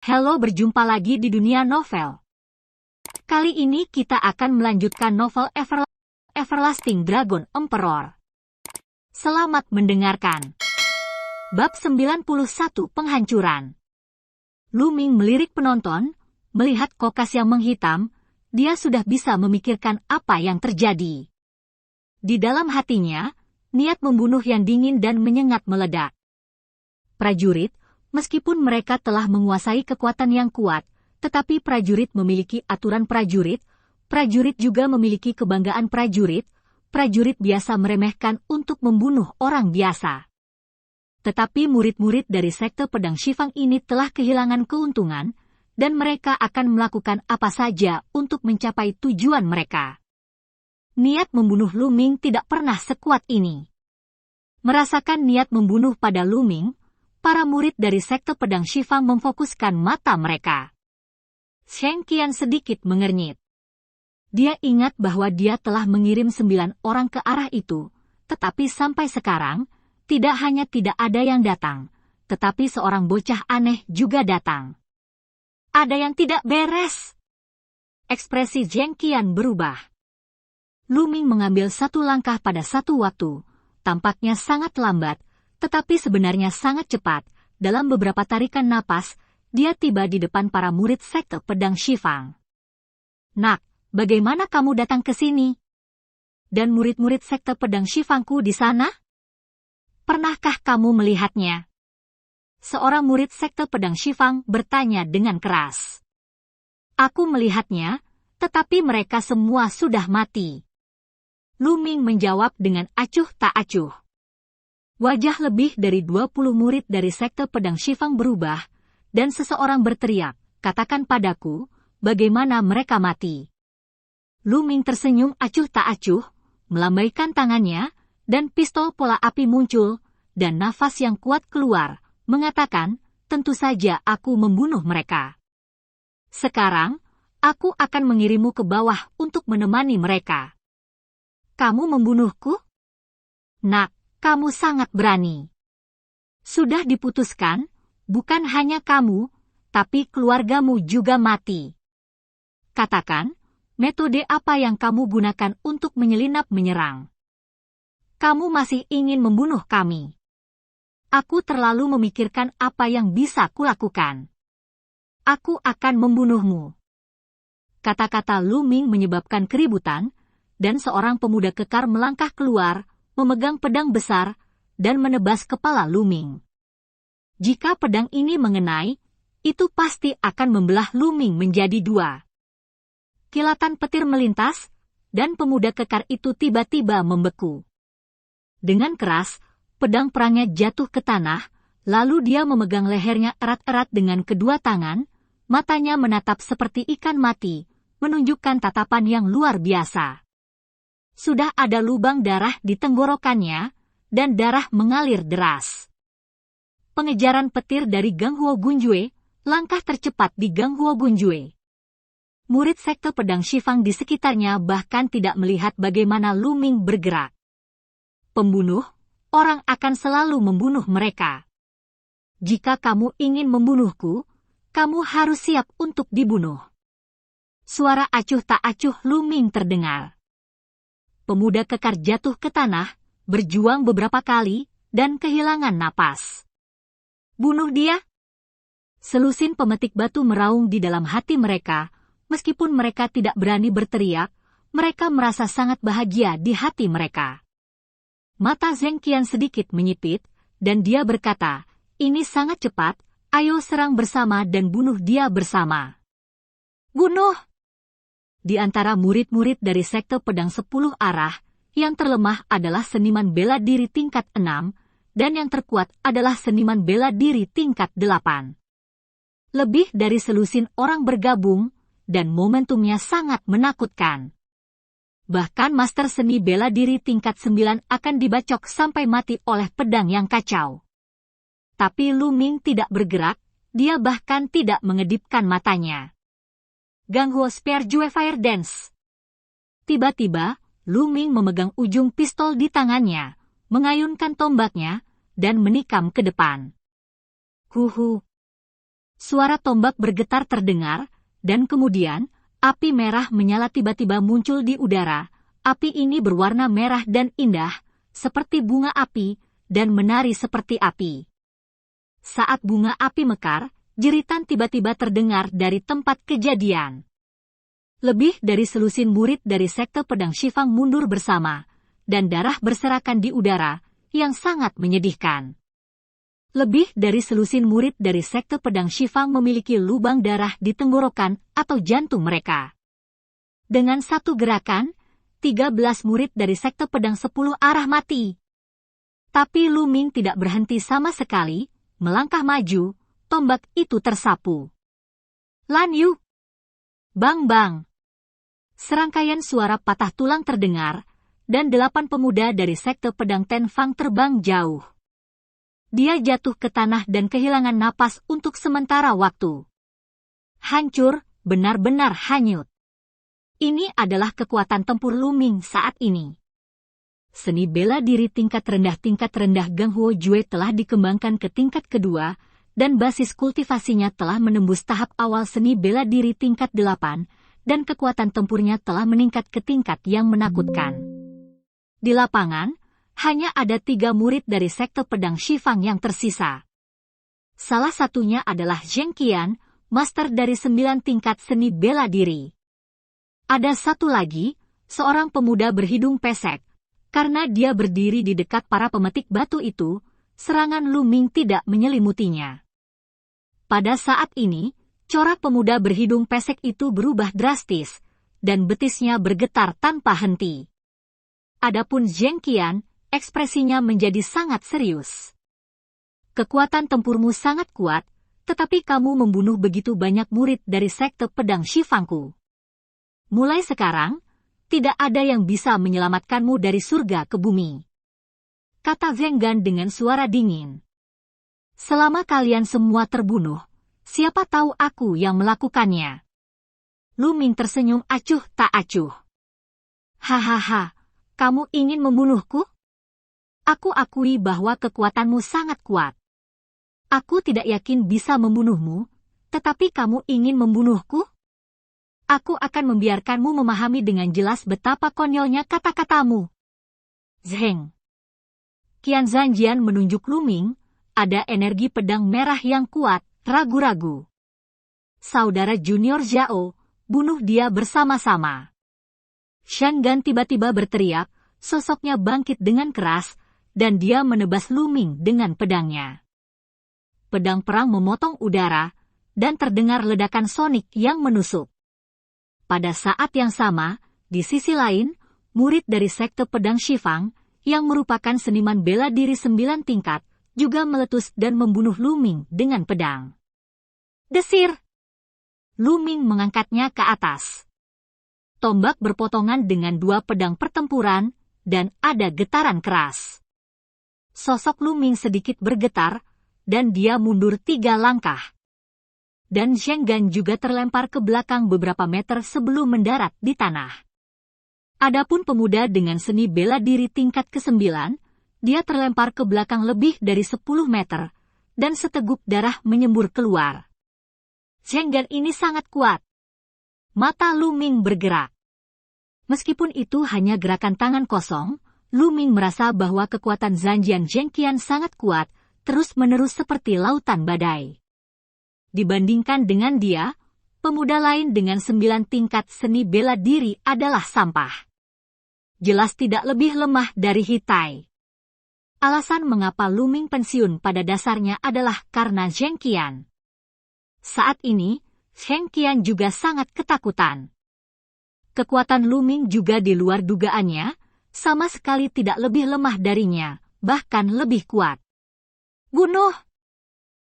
Halo, berjumpa lagi di dunia novel. Kali ini kita akan melanjutkan novel Everlasting Dragon Emperor. Selamat mendengarkan. Bab 91 Penghancuran. Lu Ming melirik penonton, melihat kokas yang menghitam, dia sudah bisa memikirkan apa yang terjadi. Di dalam hatinya, niat membunuh yang dingin dan menyengat meledak. Prajurit, meskipun mereka telah menguasai kekuatan yang kuat, tetapi prajurit memiliki aturan prajurit, prajurit juga memiliki kebanggaan prajurit, prajurit biasa meremehkan untuk membunuh orang biasa. Tetapi murid-murid dari sekte pedang Shifang ini telah kehilangan keuntungan, dan mereka akan melakukan apa saja untuk mencapai tujuan mereka. Niat membunuh Lu Ming tidak pernah sekuat ini. Merasakan niat membunuh pada Lu Ming, para murid dari sekte pedang Shifang memfokuskan mata mereka. Sheng Qian sedikit mengernyit. Dia ingat bahwa dia telah mengirim 9 orang ke arah itu, tetapi sampai sekarang, tidak hanya tidak ada yang datang, tetapi seorang bocah aneh juga datang. Ada yang tidak beres. Ekspresi Sheng Qian berubah. Lu Ming mengambil satu langkah pada satu waktu, tampaknya sangat lambat, tetapi sebenarnya sangat cepat. Dalam beberapa tarikan napas, dia tiba di depan para murid sekte pedang Shifang. Nak, bagaimana kamu datang ke sini? Dan murid-murid sekte pedang Shifangku di sana? Pernahkah kamu melihatnya? Seorang murid sekte pedang Shifang bertanya dengan keras. Aku melihatnya, tetapi mereka semua sudah mati. Lu Ming menjawab dengan acuh tak acuh. Wajah lebih dari 20 murid dari sekte pedang Shifang berubah, dan seseorang berteriak, katakan padaku, bagaimana mereka mati. Lu Ming tersenyum acuh tak acuh, melambaikan tangannya, dan pistol pola api muncul, dan nafas yang kuat keluar, mengatakan, tentu saja aku membunuh mereka. Sekarang, aku akan mengirimmu ke bawah untuk menemani mereka. Kamu membunuhku? Nak, kamu sangat berani. Sudah diputuskan, bukan hanya kamu, tapi keluargamu juga mati. Katakan, metode apa yang kamu gunakan untuk menyelinap menyerang? Kamu masih ingin membunuh kami. Aku terlalu memikirkan apa yang bisa kulakukan. Aku akan membunuhmu. Kata-kata Lu Ming menyebabkan keributan, dan seorang pemuda kekar melangkah keluar, memegang pedang besar, dan menebas kepala Lu Ming. Jika pedang ini mengenai, itu pasti akan membelah Lu Ming menjadi 2. Kilatan petir melintas, dan pemuda kekar itu tiba-tiba membeku. Dengan keras, pedang perangnya jatuh ke tanah, lalu dia memegang lehernya erat-erat dengan kedua tangan, matanya menatap seperti ikan mati, menunjukkan tatapan yang luar biasa. Sudah ada lubang darah di tenggorokannya, dan darah mengalir deras. Pengejaran petir dari Ganghuo Gunjue, langkah tercepat di Ganghuo Gunjue. Murid sekte pedang Shifang di sekitarnya bahkan tidak melihat bagaimana Lu Ming bergerak. Pembunuh, orang akan selalu membunuh mereka. Jika kamu ingin membunuhku, kamu harus siap untuk dibunuh. Suara acuh tak acuh Lu Ming terdengar. Pemuda kekar jatuh ke tanah, berjuang beberapa kali, dan kehilangan napas. Bunuh dia? Selusin pemetik batu meraung di dalam hati mereka, meskipun mereka tidak berani berteriak, mereka merasa sangat bahagia di hati mereka. Mata Sheng Qian sedikit menyipit, dan dia berkata, ini sangat cepat, ayo serang bersama dan bunuh dia bersama. Bunuh! Di antara murid-murid dari sekte pedang 10 arah, yang terlemah adalah seniman bela diri tingkat 6, dan yang terkuat adalah seniman bela diri tingkat 8. Lebih dari selusin orang bergabung, dan momentumnya sangat menakutkan. Bahkan master seni bela diri tingkat 9 akan dibacok sampai mati oleh pedang yang kacau. Tapi Lu Ming tidak bergerak, dia bahkan tidak mengedipkan matanya. Ganghuo Spear Jue Fire Dance. Tiba-tiba, Lu Ming memegang ujung pistol di tangannya, mengayunkan tombaknya, dan menikam ke depan. Huhu. Suara tombak bergetar terdengar, dan kemudian, api merah menyala tiba-tiba muncul di udara. Api ini berwarna merah dan indah, seperti bunga api, dan menari seperti api. Saat bunga api mekar, jeritan tiba-tiba terdengar dari tempat kejadian. Lebih dari selusin murid dari sekte pedang Shifang mundur bersama, dan darah berserakan di udara, yang sangat menyedihkan. Lebih dari selusin murid dari sekte pedang Shifang memiliki lubang darah di tenggorokan atau jantung mereka. Dengan satu gerakan, 13 murid dari sekte pedang 10 arah mati. Tapi Lu Ming tidak berhenti sama sekali, melangkah maju, tombak itu tersapu. Lan Yu! Bang bang! Serangkaian suara patah tulang terdengar, dan 8 pemuda dari sekte pedang Ten Fang terbang jauh. Dia jatuh ke tanah dan kehilangan napas untuk sementara waktu. Hancur, benar-benar hanyut. Ini adalah kekuatan tempur Lu Ming saat ini. Seni bela diri tingkat rendah Gang Huo Jue telah dikembangkan ke tingkat kedua, dan basis kultivasinya telah menembus tahap awal seni bela diri tingkat 8, dan kekuatan tempurnya telah meningkat ke tingkat yang menakutkan. Di lapangan, hanya ada 3 murid dari sekte pedang Shifang yang tersisa. Salah satunya adalah Zheng Qian, master dari 9 tingkat seni bela diri. Ada satu lagi, seorang pemuda berhidung pesek. Karena dia berdiri di dekat para pemetik batu itu, serangan Lu Ming tidak menyelimutinya. Pada saat ini, corak pemuda berhidung pesek itu berubah drastis, dan betisnya bergetar tanpa henti. Adapun Zheng Qian, ekspresinya menjadi sangat serius. Kekuatan tempurmu sangat kuat, tetapi kamu membunuh begitu banyak murid dari sekte pedang Shifangku. Mulai sekarang, tidak ada yang bisa menyelamatkanmu dari surga ke bumi. Kata Zheng Gan dengan suara dingin. Selama kalian semua terbunuh, siapa tahu aku yang melakukannya. Lu Ming tersenyum acuh tak acuh. Hahaha, kamu ingin membunuhku? Aku akui bahwa kekuatanmu sangat kuat. Aku tidak yakin bisa membunuhmu, tetapi kamu ingin membunuhku? Aku akan membiarkanmu memahami dengan jelas betapa konyolnya kata-katamu. Zheng. Qian Zanjian menunjuk Lu Ming, ada energi pedang merah yang kuat, ragu-ragu. Saudara junior Zhao, bunuh dia bersama-sama. Shan Gan tiba-tiba berteriak, sosoknya bangkit dengan keras, dan dia menebas Lu Ming dengan pedangnya. Pedang perang memotong udara, dan terdengar ledakan sonik yang menusuk. Pada saat yang sama, di sisi lain, murid dari sekte pedang Shifang, yang merupakan seniman bela diri 9 tingkat, juga meletus dan membunuh Lu Ming dengan pedang. Desir! Lu Ming mengangkatnya ke atas. Tombak berpotongan dengan 2 pedang pertempuran, dan ada getaran keras. Sosok Lu Ming sedikit bergetar, dan dia mundur 3 langkah. Dan Zheng Gan juga terlempar ke belakang beberapa meter sebelum mendarat di tanah. Adapun pemuda dengan seni bela diri tingkat ke-9, dia terlempar ke belakang lebih dari 10 meter, dan seteguk darah menyembur keluar. Zheng Gan ini sangat kuat. Mata Lu Ming bergerak. Meskipun itu hanya gerakan tangan kosong, Lu Ming merasa bahwa kekuatan Zanjian Zheng Qian sangat kuat, terus-menerus seperti lautan badai. Dibandingkan dengan dia, pemuda lain dengan 9 tingkat seni bela diri adalah sampah. Jelas tidak lebih lemah dari Hitai. Alasan mengapa Lu Ming pensiun pada dasarnya adalah karena Zheng Qian. Saat ini, Zheng Qian juga sangat ketakutan. Kekuatan Lu Ming juga di luar dugaannya, sama sekali tidak lebih lemah darinya, bahkan lebih kuat. Bunuh!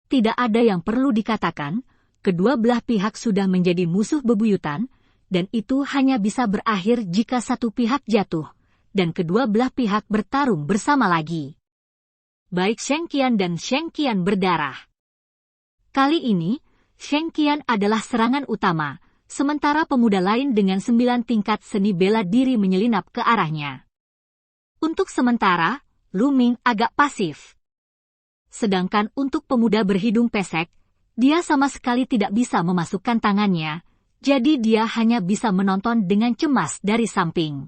Tidak ada yang perlu dikatakan, kedua belah pihak sudah menjadi musuh bebuyutan, dan itu hanya bisa berakhir jika satu pihak jatuh, dan kedua belah pihak bertarung bersama lagi. Baik Zheng Qian dan Zheng Qian berdarah. Kali ini, Zheng Qian adalah serangan utama, sementara pemuda lain dengan 9 tingkat seni bela diri menyelinap ke arahnya. Untuk sementara, Lu Ming agak pasif. Sedangkan untuk pemuda berhidung pesek, Dia sama sekali tidak bisa memasukkan tangannya, jadi dia hanya bisa menonton dengan cemas dari samping.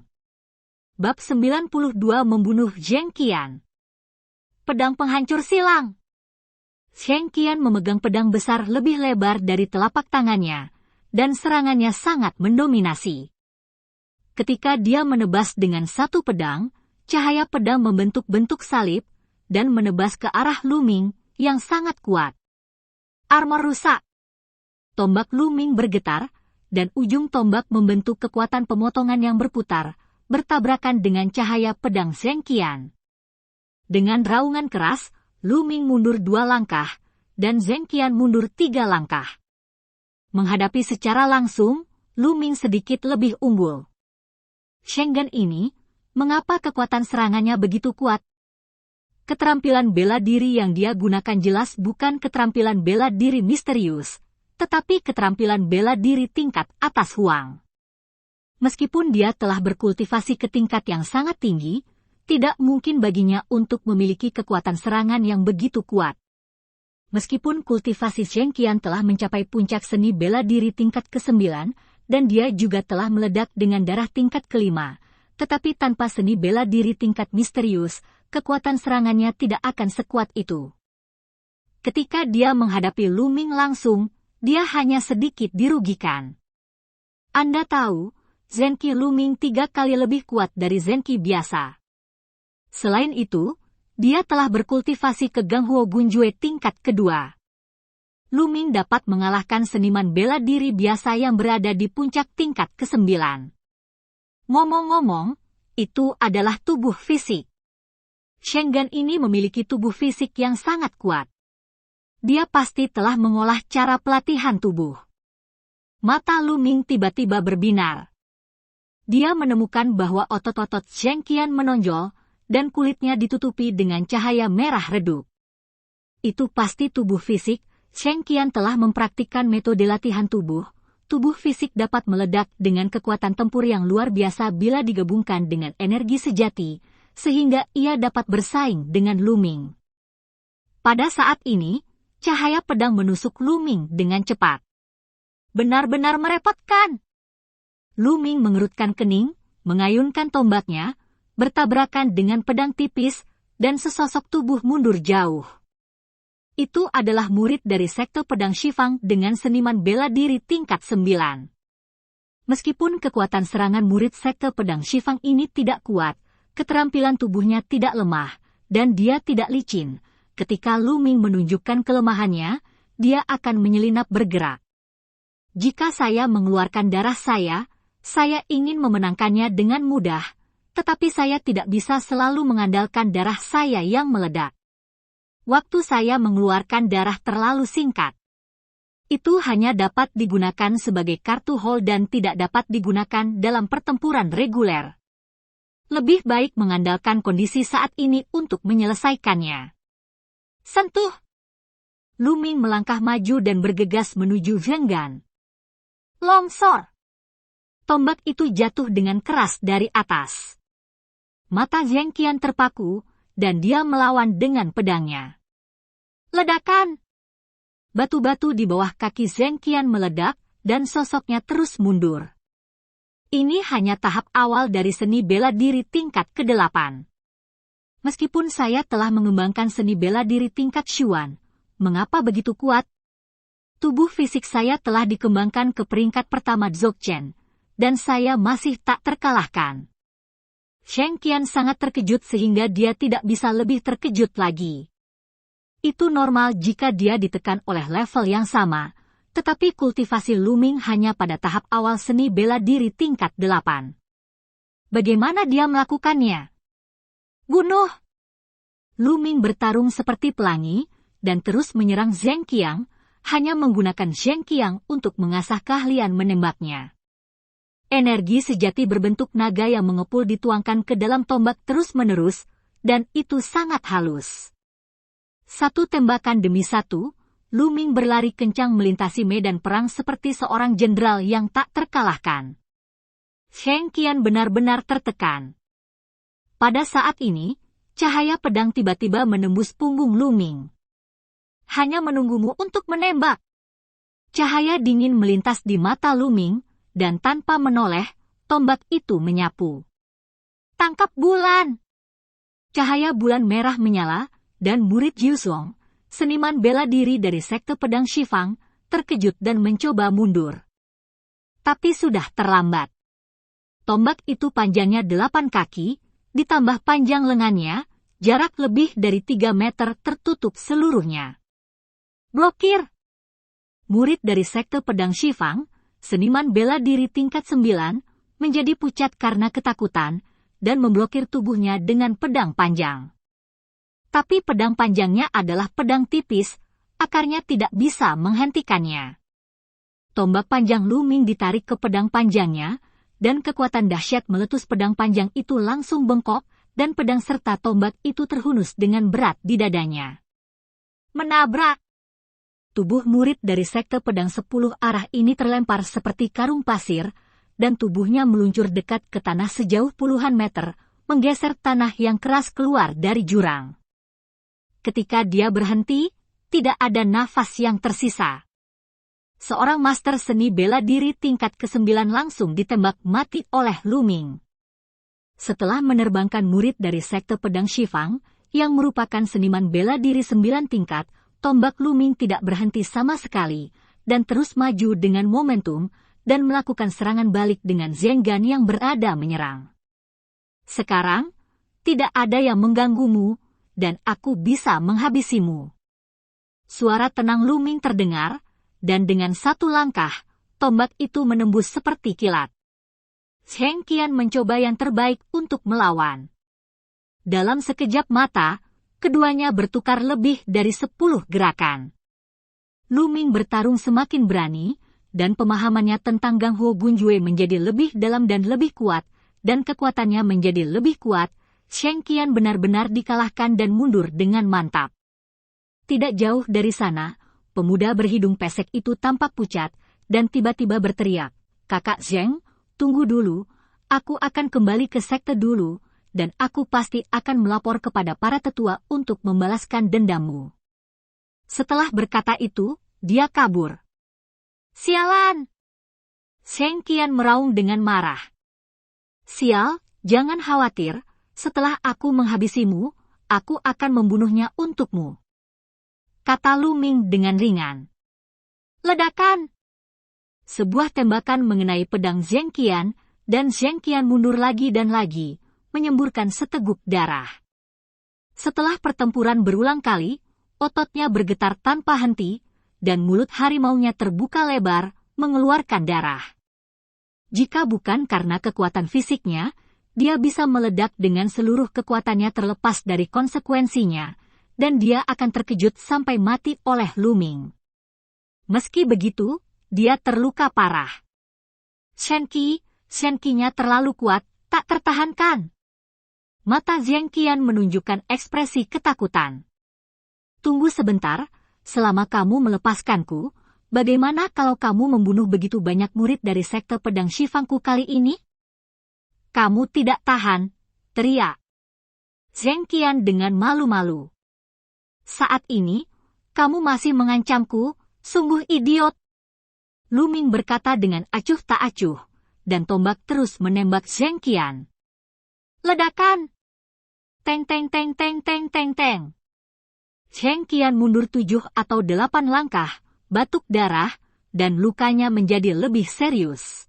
Bab 92 Membunuh Zheng Qian. Pedang penghancur silang. Zheng Qian memegang pedang besar lebih lebar dari telapak tangannya, dan serangannya sangat mendominasi. Ketika dia menebas dengan satu pedang, cahaya pedang membentuk bentuk salib, dan menebas ke arah Lu Ming yang sangat kuat. Armor rusak. Tombak Lu Ming bergetar, dan ujung tombak membentuk kekuatan pemotongan yang berputar, bertabrakan dengan cahaya pedang Zheng Qian. Dengan raungan keras, Lu Ming mundur 2 langkah, dan Zheng Qian mundur 3 langkah. Menghadapi secara langsung, Lu Ming sedikit lebih unggul. Shenggan ini, mengapa kekuatan serangannya begitu kuat? Keterampilan bela diri yang dia gunakan jelas bukan keterampilan bela diri misterius, tetapi keterampilan bela diri tingkat atas Huang. Meskipun dia telah berkultivasi ke tingkat yang sangat tinggi, tidak mungkin baginya untuk memiliki kekuatan serangan yang begitu kuat. Meskipun kultivasi Zheng Qian telah mencapai puncak seni bela diri tingkat ke-9, dan dia juga telah meledak dengan darah tingkat ke-5, tetapi tanpa seni bela diri tingkat misterius, kekuatan serangannya tidak akan sekuat itu. Ketika dia menghadapi Lu Ming langsung, dia hanya sedikit dirugikan. Anda tahu, Zenki Lu Ming 3 kali lebih kuat dari Zenki biasa. Selain itu, dia telah berkultivasi ke Ganghuo Gunjue tingkat kedua. Lu Ming dapat mengalahkan seniman bela diri biasa yang berada di puncak tingkat ke-9. Ngomong-ngomong, itu adalah tubuh fisik. Shenggan ini memiliki tubuh fisik yang sangat kuat. Dia pasti telah mengolah cara pelatihan tubuh. Mata Lu Ming tiba-tiba berbinar. Dia menemukan bahwa otot-otot Zheng Qian menonjol, dan kulitnya ditutupi dengan cahaya merah redup. Itu pasti tubuh fisik. Zheng Qian telah mempraktikkan metode latihan tubuh. Tubuh fisik dapat meledak dengan kekuatan tempur yang luar biasa bila digabungkan dengan energi sejati, sehingga ia dapat bersaing dengan Lu Ming. Pada saat ini, cahaya pedang menusuk Lu Ming dengan cepat. Benar-benar merepotkan. Lu Ming mengerutkan kening, mengayunkan tombaknya, bertabrakan dengan pedang tipis, dan sesosok tubuh mundur jauh. Itu adalah murid dari sekte pedang Shifang dengan seniman bela diri tingkat 9. Meskipun kekuatan serangan murid sekte pedang Shifang ini tidak kuat, keterampilan tubuhnya tidak lemah, dan dia tidak licin. Ketika Lu Ming menunjukkan kelemahannya, dia akan menyelinap bergerak. Jika saya mengeluarkan darah saya ingin memenangkannya dengan mudah, tetapi saya tidak bisa selalu mengandalkan darah saya yang meledak. Waktu saya mengeluarkan darah terlalu singkat. Itu hanya dapat digunakan sebagai kartu haul dan tidak dapat digunakan dalam pertempuran reguler. Lebih baik mengandalkan kondisi saat ini untuk menyelesaikannya. Sentuh! Lu Ming melangkah maju dan bergegas menuju Zhenggan. Longsor! Tombak itu jatuh dengan keras dari atas. Mata Zheng Qian terpaku, dan dia melawan dengan pedangnya. Ledakan! Batu-batu di bawah kaki Zheng Qian meledak, dan sosoknya terus mundur. Ini hanya tahap awal dari seni bela diri tingkat ke-8. Meskipun saya telah mengembangkan seni bela diri tingkat Xuan, mengapa begitu kuat? Tubuh fisik saya telah dikembangkan ke peringkat pertama Dzogchen, dan saya masih tak terkalahkan. Zheng Qian sangat terkejut sehingga dia tidak bisa lebih terkejut lagi. Itu normal jika dia ditekan oleh level yang sama, tetapi kultivasi Lu Ming hanya pada tahap awal seni bela diri tingkat 8. Bagaimana dia melakukannya? Bunuh! Lu Ming bertarung seperti pelangi, dan terus menyerang Zheng Qian, hanya menggunakan Zheng Qian untuk mengasah keahlian menembaknya. Energi sejati berbentuk naga yang mengepul dituangkan ke dalam tombak terus-menerus, dan itu sangat halus. Satu tembakan demi satu, Lu Ming berlari kencang melintasi medan perang seperti seorang jenderal yang tak terkalahkan. Zheng Qian benar-benar tertekan. Pada saat ini, cahaya pedang tiba-tiba menembus punggung Lu Ming. hanya menunggumu untuk menembak. Cahaya dingin melintas di mata Luming, dan tanpa menoleh, tombak itu menyapu. Tangkap bulan! Cahaya bulan merah menyala, dan murid Jiuzong, seniman bela diri dari sekte pedang Shifang, terkejut dan mencoba mundur. Tapi sudah terlambat. Tombak itu panjangnya 8 kaki, ditambah panjang lengannya, jarak lebih dari 3 meter tertutup seluruhnya. Blokir! Murid dari sekte pedang Shifang, seniman bela diri tingkat 9, menjadi pucat karena ketakutan, dan memblokir tubuhnya dengan pedang panjang. Tapi pedang panjangnya adalah pedang tipis, akarnya tidak bisa menghentikannya. Tombak panjang Luming ditarik ke pedang panjangnya, dan kekuatan dahsyat meletus pedang panjang itu langsung bengkok, dan pedang serta tombak itu terhunus dengan berat di dadanya. Menabrak! Tubuh murid dari sekte pedang 10 arah ini terlempar seperti karung pasir, dan tubuhnya meluncur dekat ke tanah sejauh puluhan meter, menggeser tanah yang keras keluar dari jurang. Ketika dia berhenti, tidak ada nafas yang tersisa. Seorang master seni bela diri tingkat ke-9 langsung ditembak mati oleh Luming. Setelah menerbangkan murid dari sekte pedang Shifang, yang merupakan seniman bela diri 9 tingkat, tombak Luming tidak berhenti sama sekali, dan terus maju dengan momentum, dan melakukan serangan balik dengan Zhenggan yang berada menyerang. Sekarang, tidak ada yang mengganggumu, dan aku bisa menghabisimu. Suara tenang Luming terdengar, dan dengan satu langkah, tombak itu menembus seperti kilat. Zheng Qian mencoba yang terbaik untuk melawan. Dalam sekejap mata, keduanya bertukar lebih dari 10 gerakan. Luming bertarung semakin berani, dan pemahamannya tentang Gang Huo Bunjue menjadi lebih dalam dan lebih kuat, dan kekuatannya menjadi lebih kuat. Zheng Qian benar-benar dikalahkan dan mundur dengan mantap. Tidak jauh dari sana, pemuda berhidung pesek itu tampak pucat, dan tiba-tiba berteriak, "Kakak Zheng, tunggu dulu, aku akan kembali ke sekte dulu, dan aku pasti akan melapor kepada para tetua untuk membalaskan dendammu." Setelah berkata itu, dia kabur. "Sialan!" Zheng Qian meraung dengan marah. "Sial, jangan khawatir, setelah aku menghabisimu, aku akan membunuhnya untukmu," kata Luming dengan ringan. Ledakan! Sebuah tembakan mengenai pedang Zheng Qian, dan Zheng Qian mundur lagi dan lagi, menyemburkan seteguk darah. Setelah pertempuran berulang kali, ototnya bergetar tanpa henti, dan mulut harimaunya terbuka lebar, mengeluarkan darah. Jika bukan karena kekuatan fisiknya, dia bisa meledak dengan seluruh kekuatannya terlepas dari konsekuensinya, dan dia akan terkejut sampai mati oleh Luming. Meski begitu, dia terluka parah. Shenqi-nya terlalu kuat, tak tertahankan. Mata Zheng Qian menunjukkan ekspresi ketakutan. "Tunggu sebentar, selama kamu melepaskanku, bagaimana kalau kamu membunuh begitu banyak murid dari sekte pedang Shifangku kali ini?" "Kamu tidak tahan," teriak Zheng Qian dengan malu-malu. "Saat ini, kamu masih mengancamku, sungguh idiot," Luming berkata dengan acuh tak acuh, dan tombak terus menembak Zheng Qian. Ledakan! Teng teng teng teng teng teng teng. Zheng Qian mundur 7 atau 8 langkah, batuk darah, dan lukanya menjadi lebih serius.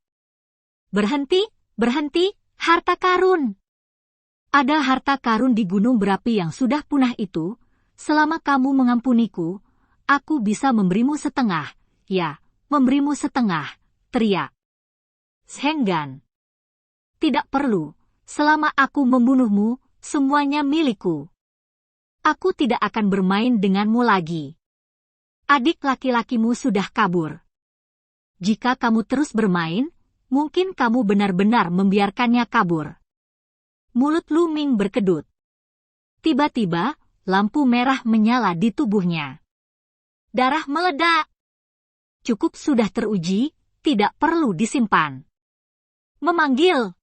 "Berhenti, berhenti, harta karun! Ada harta karun di gunung berapi yang sudah punah itu. Selama kamu mengampuniku, aku bisa memberimu setengah, ya, memberimu setengah," teriak Zhenggan. "Tidak perlu, selama aku membunuhmu, semuanya milikku. Aku tidak akan bermain denganmu lagi. Adik laki-lakimu sudah kabur. Jika kamu terus bermain, mungkin kamu benar-benar membiarkannya kabur." Mulut Luming berkedut. Tiba-tiba, lampu merah menyala di tubuhnya. Darah meledak. Cukup sudah teruji, tidak perlu disimpan. Memanggil.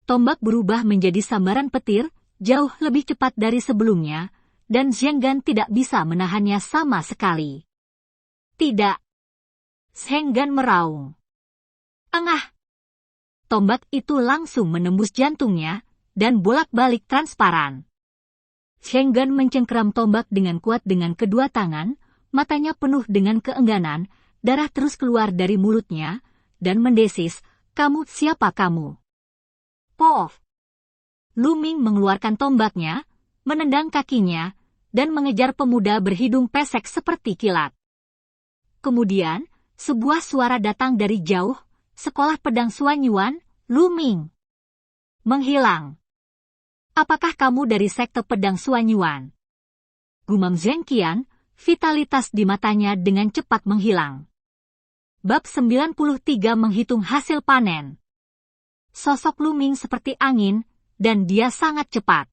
Tombak berubah menjadi sambaran petir, jauh lebih cepat dari sebelumnya, dan Zheng Gan tidak bisa menahannya sama sekali. Tidak. Zheng Gan meraung. Engah. Tombak itu langsung menembus jantungnya, dan bolak-balik transparan. Zheng Gan mencengkeram tombak dengan kuat dengan kedua tangan, matanya penuh dengan keengganan, darah terus keluar dari mulutnya, dan mendesis, "Kamu, siapa kamu?" Pof! Lu Ming mengeluarkan tombaknya, menendang kakinya, dan mengejar pemuda berhidung pesek seperti kilat. Kemudian, sebuah suara datang dari jauh, "Sekolah pedang Suanyuan, Lu Ming. Menghilang. Apakah kamu dari sekte pedang Suanyuan?" Gumam Zheng Qian, vitalitas di matanya dengan cepat menghilang. Bab 93 menghitung hasil panen. Sosok Lu Ming seperti angin, dan dia sangat cepat.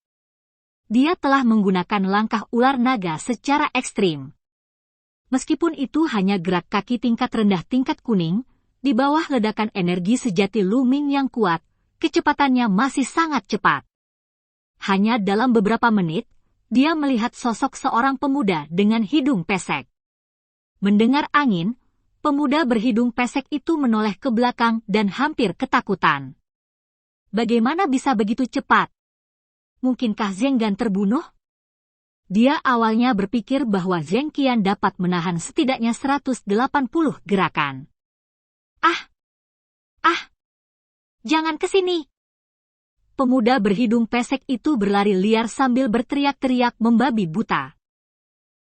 Dia telah menggunakan langkah ular naga secara ekstrim. Meskipun itu hanya gerak kaki tingkat rendah tingkat kuning, di bawah ledakan energi sejati Lu Ming yang kuat, kecepatannya masih sangat cepat. Hanya dalam beberapa menit, dia melihat sosok seorang pemuda dengan hidung pesek. Mendengar angin, pemuda berhidung pesek itu menoleh ke belakang dan hampir ketakutan. Bagaimana bisa begitu cepat? Mungkinkah Zheng Gan terbunuh? Dia awalnya berpikir bahwa Zheng Qian dapat menahan setidaknya 180 gerakan. Ah! Jangan ke sini! Pemuda berhidung pesek itu berlari liar sambil berteriak-teriak membabi buta.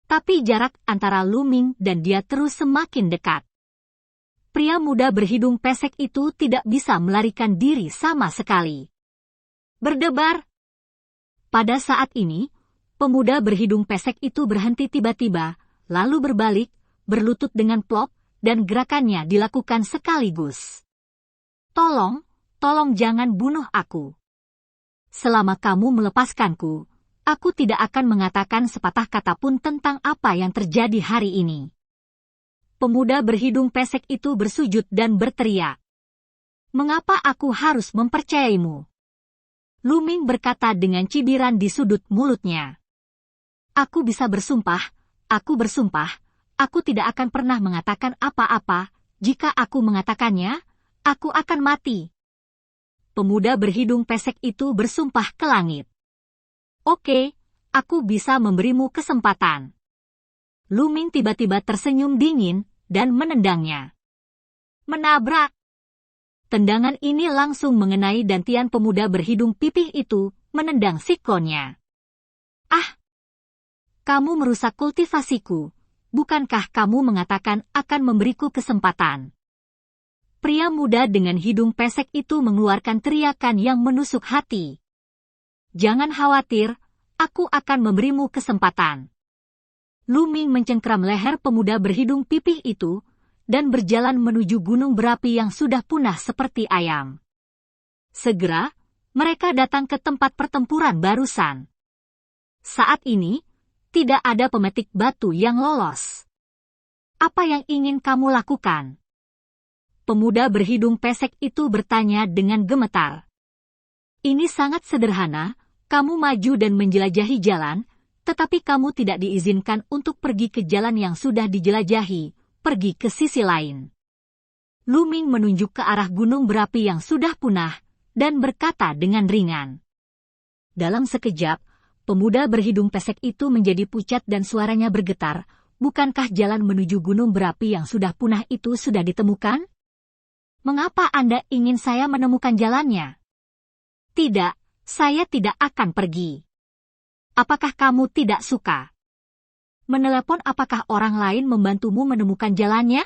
Tapi jarak antara Lu Ming dan dia terus semakin dekat. Pria muda berhidung pesek itu tidak bisa melarikan diri sama sekali. Berdebar! Pada saat ini, pemuda berhidung pesek itu berhenti tiba-tiba, lalu berbalik, berlutut dengan plop, dan gerakannya dilakukan sekaligus. Tolong jangan bunuh aku. Selama kamu melepaskanku, aku tidak akan mengatakan sepatah kata pun tentang apa yang terjadi hari ini. Pemuda berhidung pesek itu bersujud dan berteriak. Mengapa aku harus mempercayaimu? Lu Ming berkata dengan cibiran di sudut mulutnya. Aku bisa bersumpah, aku tidak akan pernah mengatakan apa-apa, jika aku mengatakannya, aku akan mati. Pemuda berhidung pesek itu bersumpah ke langit. Oke, aku bisa memberimu kesempatan. Lu Ming tiba-tiba tersenyum dingin, dan menendangnya. Menabrak. Tendangan ini langsung mengenai dantian pemuda berhidung pipih itu, menendang siklonnya. Ah! Kamu merusak kultivasiku. Bukankah kamu mengatakan akan memberiku kesempatan? Pria muda dengan hidung pesek itu mengeluarkan teriakan yang menusuk hati. Jangan khawatir, aku akan memberimu kesempatan. Lu Ming mencengkeram leher pemuda berhidung pipih itu, dan berjalan menuju gunung berapi yang sudah punah seperti ayam. Segera, mereka datang ke tempat pertempuran barusan. Saat ini, tidak ada pemetik batu yang lolos. Apa yang ingin kamu lakukan? Pemuda berhidung pesek itu bertanya dengan gemetar. Ini sangat sederhana, kamu maju dan menjelajahi jalan, tetapi kamu tidak diizinkan untuk pergi ke jalan yang sudah dijelajahi, pergi ke sisi lain. Lu Ming menunjuk ke arah gunung berapi yang sudah punah, dan berkata dengan ringan. Dalam sekejap, pemuda berhidung pesek itu menjadi pucat dan suaranya bergetar. Bukankah jalan menuju gunung berapi yang sudah punah itu sudah ditemukan? Mengapa Anda ingin saya menemukan jalannya? Tidak, saya tidak akan pergi. Apakah kamu tidak suka? Menelepon apakah orang lain membantumu menemukan jalannya?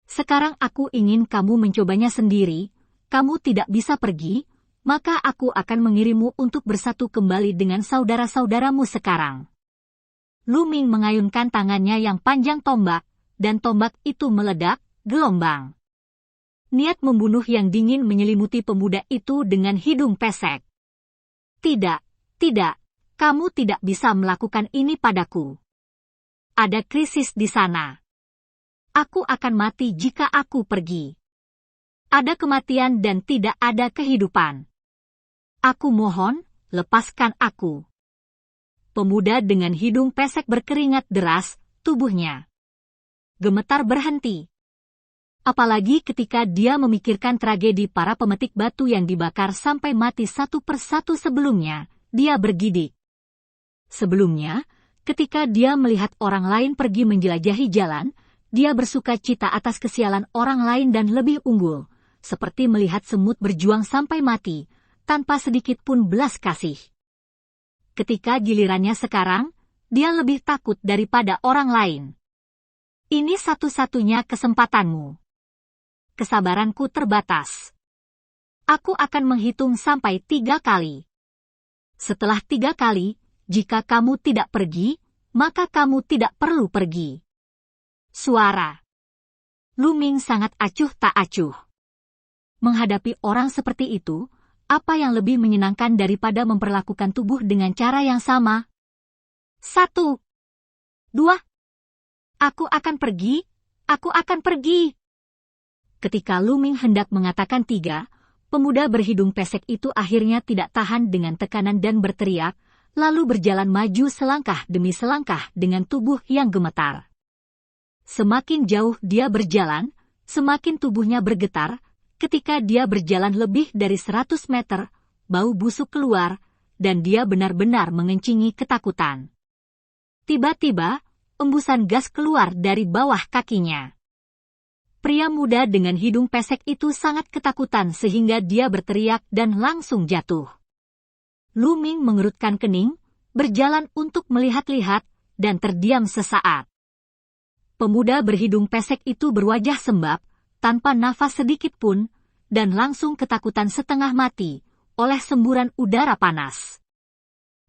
Sekarang aku ingin kamu mencobanya sendiri, kamu tidak bisa pergi, maka aku akan mengirimmu untuk bersatu kembali dengan saudara-saudaramu sekarang. Lu Ming mengayunkan tangannya yang panjang tombak, dan tombak itu meledak, gelombang. Niat membunuh yang dingin menyelimuti pemuda itu dengan hidung pesek. Tidak, kamu tidak bisa melakukan ini padaku. Ada krisis di sana. Aku akan mati jika aku pergi. Ada kematian dan tidak ada kehidupan. Aku mohon, lepaskan aku. Pemuda dengan hidung pesek berkeringat deras, tubuhnya gemetar berhenti. Apalagi ketika dia memikirkan tragedi para pemetik batu yang dibakar sampai mati satu persatu sebelumnya, dia bergidik. Sebelumnya, ketika dia melihat orang lain pergi menjelajahi jalan, dia bersuka cita atas kesialan orang lain dan lebih unggul, seperti melihat semut berjuang sampai mati, tanpa sedikit pun belas kasih. Ketika gilirannya sekarang, dia lebih takut daripada orang lain. Ini satu-satunya kesempatanmu. Kesabaranku terbatas. Aku akan menghitung sampai 3 kali. Setelah 3 kali, jika kamu tidak pergi, maka kamu tidak perlu pergi. Suara Lu Ming sangat acuh tak acuh. Menghadapi orang seperti itu, apa yang lebih menyenangkan daripada memperlakukan tubuh dengan cara yang sama? 1, 2. Aku akan pergi, aku akan pergi. Ketika Lu Ming hendak mengatakan 3, pemuda berhidung pesek itu akhirnya tidak tahan dengan tekanan dan berteriak, lalu berjalan maju selangkah demi selangkah dengan tubuh yang gemetar. Semakin jauh dia berjalan, semakin tubuhnya bergetar. Ketika dia berjalan lebih dari 100 meter, bau busuk keluar, dan dia benar-benar mengencingi ketakutan. Tiba-tiba, embusan gas keluar dari bawah kakinya. Pria muda dengan hidung pesek itu sangat ketakutan sehingga dia berteriak dan langsung jatuh. Lu Ming mengerutkan kening, berjalan untuk melihat-lihat, dan terdiam sesaat. Pemuda berhidung pesek itu berwajah sembab, tanpa nafas sedikit pun, dan langsung ketakutan setengah mati, oleh semburan udara panas.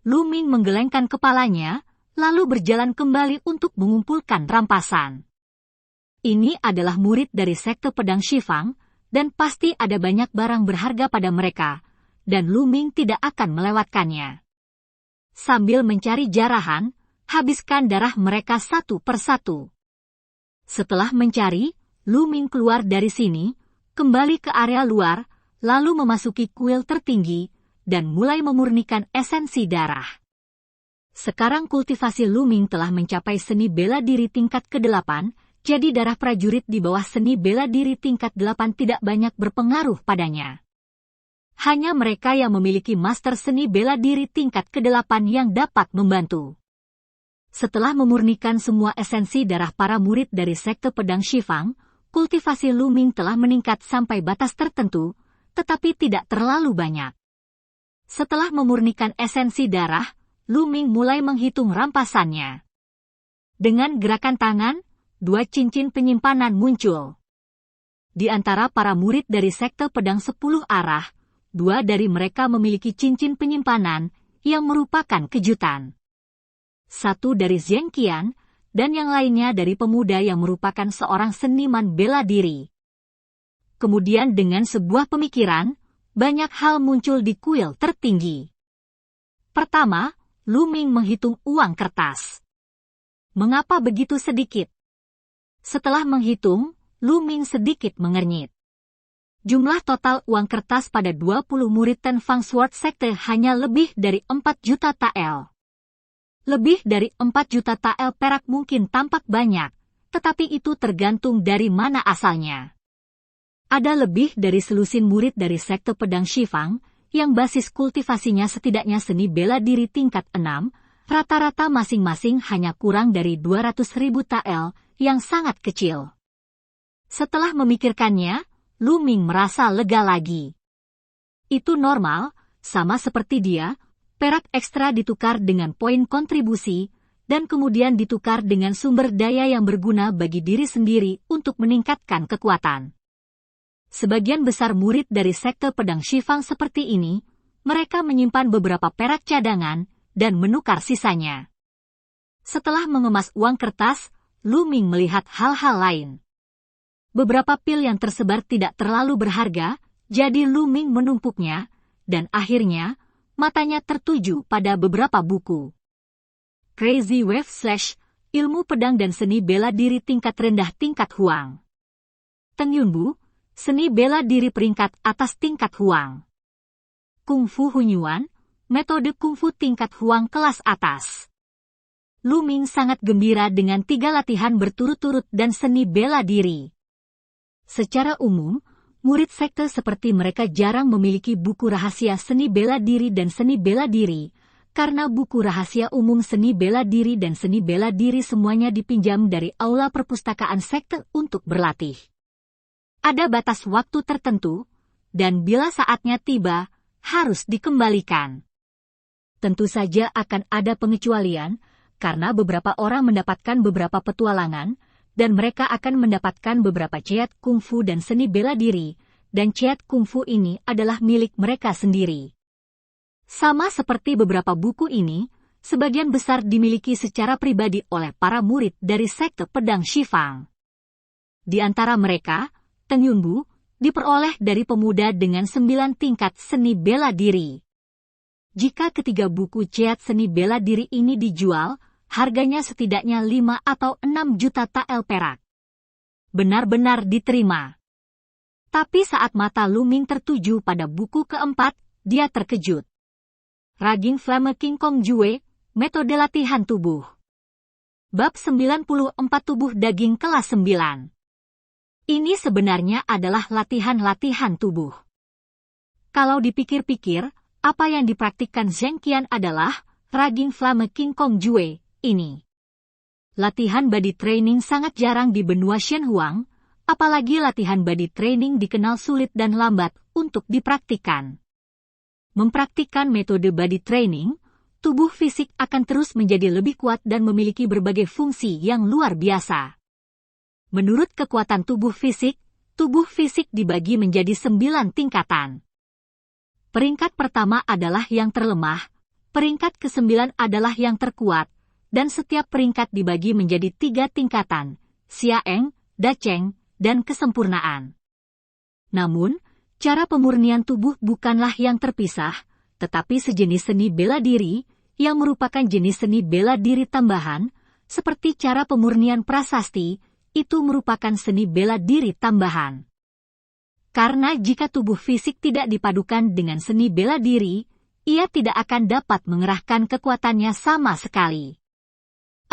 Lu Ming menggelengkan kepalanya, lalu berjalan kembali untuk mengumpulkan rampasan. Ini adalah murid dari sekte pedang Shifang, dan pasti ada banyak barang berharga pada mereka, dan Lu Ming tidak akan melewatkannya. Sambil mencari jarahan, habiskan darah mereka satu persatu. Setelah mencari, Lu Ming keluar dari sini, kembali ke area luar, lalu memasuki kuil tertinggi, dan mulai memurnikan esensi darah. Sekarang kultivasi Lu Ming telah mencapai seni bela diri tingkat ke-8, jadi darah prajurit di bawah seni bela diri tingkat 8 tidak banyak berpengaruh padanya. Hanya mereka yang memiliki master seni bela diri tingkat ke-8 yang dapat membantu. Setelah memurnikan semua esensi darah para murid dari sekte pedang Shifang, kultivasi Lu Ming telah meningkat sampai batas tertentu, tetapi tidak terlalu banyak. Setelah memurnikan esensi darah, Lu Ming mulai menghitung rampasannya. Dengan gerakan tangan, 2 cincin penyimpanan muncul. Di antara para murid dari sekte pedang 10 arah, 2 dari mereka memiliki cincin penyimpanan, yang merupakan kejutan. 1 dari Zheng Qian, dan yang lainnya dari pemuda yang merupakan seorang seniman bela diri. Kemudian dengan sebuah pemikiran, banyak hal muncul di kuil tertinggi. Pertama, Lu Ming menghitung uang kertas. Mengapa begitu sedikit? Setelah menghitung, Lu Ming sedikit mengernyit. Jumlah total uang kertas pada 20 murid Ten Fang Sword Sekte hanya lebih dari 4 juta tael. Lebih dari 4 juta tael perak mungkin tampak banyak, tetapi itu tergantung dari mana asalnya. Ada lebih dari selusin murid dari sekte pedang Shifang, yang basis kultivasinya setidaknya seni bela diri tingkat 6, rata-rata masing-masing hanya kurang dari 200.000 tael, yang sangat kecil. Setelah memikirkannya, Lu Ming merasa lega lagi. Itu normal, sama seperti dia, perak ekstra ditukar dengan poin kontribusi, dan kemudian ditukar dengan sumber daya yang berguna bagi diri sendiri untuk meningkatkan kekuatan. Sebagian besar murid dari sekte pedang Shifang seperti ini, mereka menyimpan beberapa perak cadangan, dan menukar sisanya. Setelah mengemas uang kertas, Lu Ming melihat hal-hal lain. Beberapa pil yang tersebar tidak terlalu berharga, jadi Lu Ming menumpuknya, dan akhirnya, matanya tertuju pada beberapa buku. Crazy Wave / Ilmu Pedang dan Seni Bela Diri Tingkat Rendah Tingkat Huang. Teng Yunbu, Seni Bela Diri Peringkat Atas Tingkat Huang. Kung Fu Hunyuan, metode kungfu tingkat Huang kelas atas. Lu Ming sangat gembira dengan 3 latihan berturut-turut dan seni bela diri. Secara umum, murid sekte seperti mereka jarang memiliki buku rahasia seni bela diri dan seni bela diri, karena buku rahasia umum seni bela diri dan seni bela diri semuanya dipinjam dari aula perpustakaan sekte untuk berlatih. Ada batas waktu tertentu, dan bila saatnya tiba, harus dikembalikan. Tentu saja akan ada pengecualian, karena beberapa orang mendapatkan beberapa petualangan, dan mereka akan mendapatkan beberapa ceat kungfu dan seni bela diri, dan ceat kungfu ini adalah milik mereka sendiri. Sama seperti beberapa buku ini, sebagian besar dimiliki secara pribadi oleh para murid dari sekte pedang Shifang. Di antara mereka, Teng Yunbu diperoleh dari pemuda dengan 9 tingkat seni bela diri. Jika ketiga buku ceat seni bela diri ini dijual, harganya setidaknya 5 atau 6 juta tael perak. Benar-benar diterima. Tapi saat mata Lu Ming tertuju pada buku keempat, dia terkejut. Raging Flame King Kong Jue, metode latihan tubuh. Bab 94 tubuh daging kelas 9. Ini sebenarnya adalah latihan-latihan tubuh. Kalau dipikir-pikir, apa yang dipraktikkan Zheng Qian adalah Raging Flame King Kong Jue ini. Latihan body training sangat jarang di benua Shenhuang, apalagi latihan body training dikenal sulit dan lambat untuk dipraktikkan. Mempraktikkan metode body training, tubuh fisik akan terus menjadi lebih kuat dan memiliki berbagai fungsi yang luar biasa. Menurut kekuatan tubuh fisik dibagi menjadi 9 tingkatan. Peringkat pertama adalah yang terlemah, peringkat ke-9 adalah yang terkuat, dan setiap peringkat dibagi menjadi 3 tingkatan, Siaeng, Dacheng, dan kesempurnaan. Namun, cara pemurnian tubuh bukanlah yang terpisah, tetapi sejenis seni bela diri, yang merupakan jenis seni bela diri tambahan, seperti cara pemurnian prasasti, itu merupakan seni bela diri tambahan. Karena jika tubuh fisik tidak dipadukan dengan seni bela diri, ia tidak akan dapat mengerahkan kekuatannya sama sekali.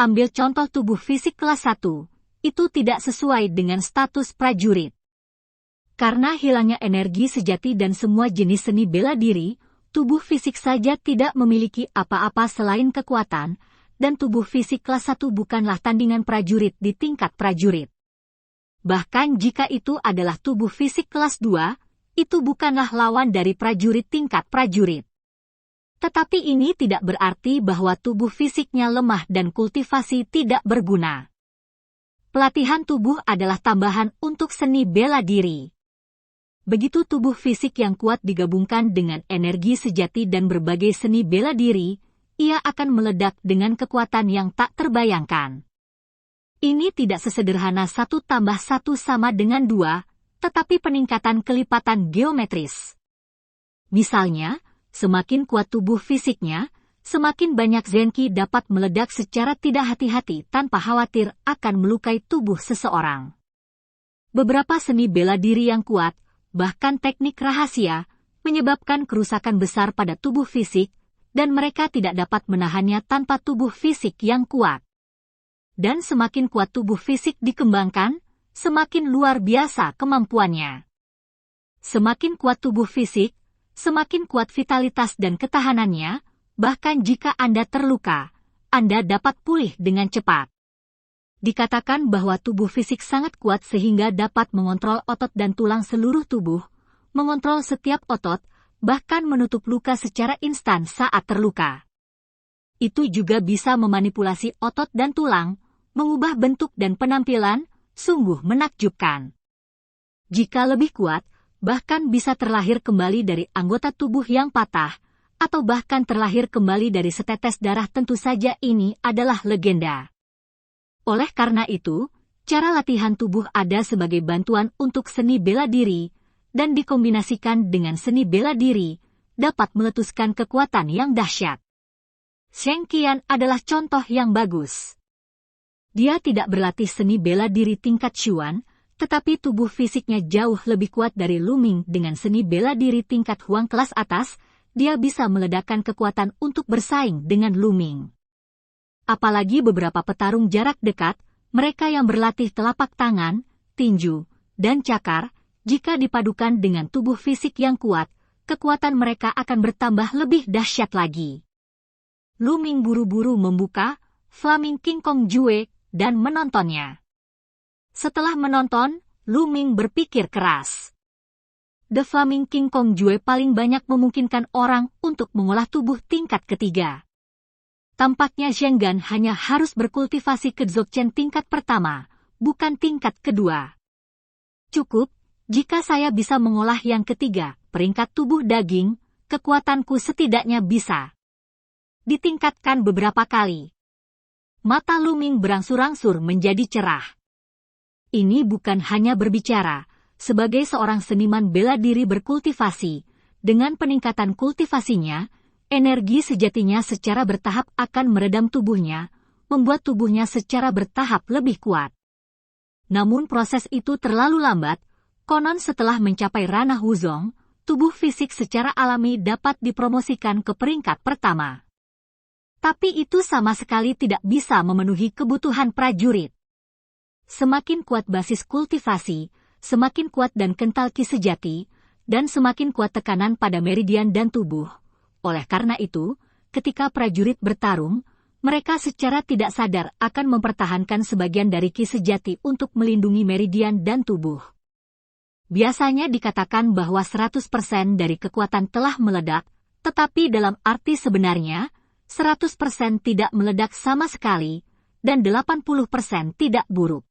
Ambil contoh tubuh fisik kelas 1, itu tidak sesuai dengan status prajurit. Karena hilangnya energi sejati dan semua jenis seni bela diri, tubuh fisik saja tidak memiliki apa-apa selain kekuatan, dan tubuh fisik kelas 1 bukanlah tandingan prajurit di tingkat prajurit. Bahkan jika itu adalah tubuh fisik kelas 2, itu bukanlah lawan dari prajurit tingkat prajurit. Tetapi ini tidak berarti bahwa tubuh fisiknya lemah dan kultivasi tidak berguna. Pelatihan tubuh adalah tambahan untuk seni bela diri. Begitu tubuh fisik yang kuat digabungkan dengan energi sejati dan berbagai seni bela diri, ia akan meledak dengan kekuatan yang tak terbayangkan. Ini tidak sesederhana 1 tambah 1 sama dengan 2, tetapi peningkatan kelipatan geometris. Misalnya, semakin kuat tubuh fisiknya, semakin banyak Zenki dapat meledak secara tidak hati-hati tanpa khawatir akan melukai tubuh seseorang. Beberapa seni bela diri yang kuat, bahkan teknik rahasia, menyebabkan kerusakan besar pada tubuh fisik, dan mereka tidak dapat menahannya tanpa tubuh fisik yang kuat. Dan semakin kuat tubuh fisik dikembangkan, semakin luar biasa kemampuannya. Semakin kuat tubuh fisik, semakin kuat vitalitas dan ketahanannya, bahkan jika Anda terluka, Anda dapat pulih dengan cepat. Dikatakan bahwa tubuh fisik sangat kuat sehingga dapat mengontrol otot dan tulang seluruh tubuh, mengontrol setiap otot, bahkan menutup luka secara instan saat terluka. Itu juga bisa memanipulasi otot dan tulang, mengubah bentuk dan penampilan, sungguh menakjubkan. Jika lebih kuat, bahkan bisa terlahir kembali dari anggota tubuh yang patah, atau bahkan terlahir kembali dari setetes darah. Tentu saja ini adalah legenda. Oleh karena itu, cara latihan tubuh ada sebagai bantuan untuk seni bela diri, dan dikombinasikan dengan seni bela diri, dapat meletuskan kekuatan yang dahsyat. Zheng Qian adalah contoh yang bagus. Dia tidak berlatih seni bela diri tingkat Xuan, tetapi tubuh fisiknya jauh lebih kuat dari Lu Ming dengan seni bela diri tingkat Huang kelas atas, dia bisa meledakkan kekuatan untuk bersaing dengan Lu Ming. Apalagi beberapa petarung jarak dekat, mereka yang berlatih telapak tangan, tinju, dan cakar, jika dipadukan dengan tubuh fisik yang kuat, kekuatan mereka akan bertambah lebih dahsyat lagi. Lu Ming buru-buru membuka Flaming King Kong Jue dan menontonnya. Setelah menonton, Lu Ming berpikir keras. The Flaming King Kong Jue paling banyak memungkinkan orang untuk mengolah tubuh tingkat ketiga. Tampaknya Zheng Gan hanya harus berkultivasi ke Dzogchen tingkat pertama, bukan tingkat kedua. Cukup, jika saya bisa mengolah yang ketiga, peringkat tubuh daging, kekuatanku setidaknya bisa ditingkatkan beberapa kali. Mata Lu Ming berangsur-angsur menjadi cerah. Ini bukan hanya berbicara, sebagai seorang seniman bela diri berkultivasi, dengan peningkatan kultivasinya, energi sejatinya secara bertahap akan meredam tubuhnya, membuat tubuhnya secara bertahap lebih kuat. Namun proses itu terlalu lambat, konon setelah mencapai ranah Wuzong, tubuh fisik secara alami dapat dipromosikan ke peringkat pertama. Tapi itu sama sekali tidak bisa memenuhi kebutuhan prajurit. Semakin kuat basis kultivasi, semakin kuat dan kental ki sejati, dan semakin kuat tekanan pada meridian dan tubuh. Oleh karena itu, ketika prajurit bertarung, mereka secara tidak sadar akan mempertahankan sebagian dari ki sejati untuk melindungi meridian dan tubuh. Biasanya dikatakan bahwa 100% dari kekuatan telah meledak, tetapi dalam arti sebenarnya, 100% tidak meledak sama sekali, dan 80% tidak buruk.